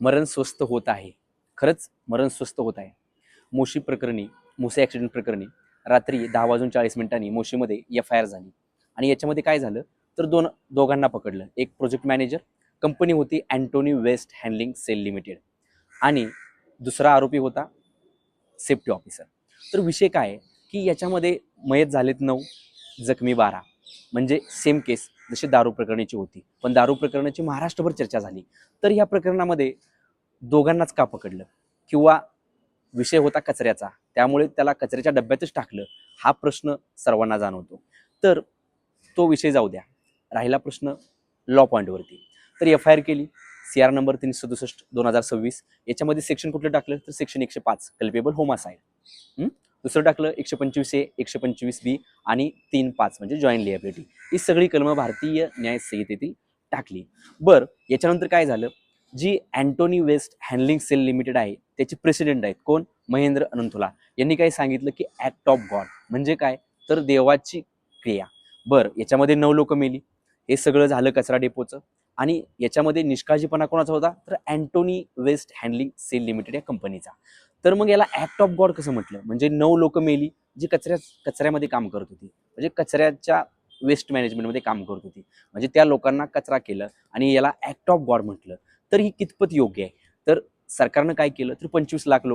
मरण स्वस्त होत आहे. खरंच मरण स्वस्त होत आहे. मोशी प्रकरणी, मोशी ॲक्सिडेंट प्रकरणी रात्री 10:40 मोशीमध्ये FIR झाली आणि याच्यामध्ये काय झालं तर दोघांना पकडलं. एक प्रोजेक्ट मॅनेजर, कंपनी होती Antony waste handling sale Limited, आणि दुसरा आरोपी होता सेफ्टी ऑफिसर. तर विषय काय आहे की याच्यामध्ये मयत झालेत 9, जखमी 12. म्हणजे सेम केस जशी दारू प्रकरणाची होती, पण दारू प्रकरणाची महाराष्ट्रभर चर्चा झाली. तर या प्रकरणामध्ये दोघांनाच का पकडलं, किंवा विषय होता कचऱ्याचा त्यामुळे त्याला कचऱ्याच्या डब्यातच टाकलं, हा प्रश्न सर्वांना जाणवतो. तर तो विषय जाऊ द्या, राहिला प्रश्न लॉ पॉईंटवरती. तर FIR केली, CR नंबर 367/2026. याच्यामध्ये सेक्शन कुठलं टाकलं तर सेक्शन 105 कल्पेबल होमासाईड. दुसरं टाकलं 125A, 125B आणि 3.5 म्हणजे जॉईंट लिएबिलिटी. ही सगळी कलमं भारतीय न्याय संहितेतील टाकली. बरं, याच्यानंतर काय झालं, जी Antony waste handling sale limited आहे त्याचे प्रेसिडेंट आहेत कोण, महेंद्र अनंतुला, यांनी काय सांगितलं की ॲक्ट ऑफ गॉड म्हणजे काय तर देवाची क्रिया. बरं, याच्यामध्ये 9 लोक मेली. हे सगळं झालं कचरा डेपोचं, आणि याच्यामध्ये निष्काळजीपणा कोणाचा होता तर Antony waste handling sale Limited या कंपनीचा. तर मग याला ॲक्ट ऑफ गॉड कसं म्हटलं, म्हणजे 9 लोक मेली जी कचऱ्यामध्ये काम करत होती, म्हणजे कचऱ्याच्या वेस्ट मॅनेजमेंटमध्ये काम करत होती, म्हणजे त्या लोकांना कचरा केलं आणि याला ॲक्ट ऑफ गॉड म्हटलं. तर ही कितपत योग्य आहे. तर सरकारनं काय केलं तर 25 लाख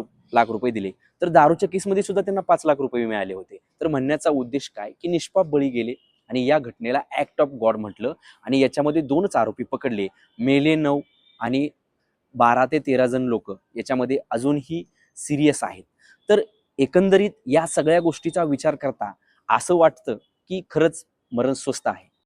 रुपये दिले. तर दारूच्या केसमध्ये सुद्धा त्यांना 5 लाख रुपये मिळाले होते. तर म्हणण्याचा उद्देश काय की निष्पाप बळी गेले आणि या घटनेला ॲक्ट ऑफ गॉड म्हटलं, आणि याच्यामध्ये 2च आरोपी पकडले, मेले 9 आणि 12 ते 13 जण लोक याच्यामध्ये अजूनही सिरियस आहेत. तर एकंदरीत या सगळ्या गोष्टीचा विचार करता असं वाटतं की खरंच मरण स्वस्त आहे.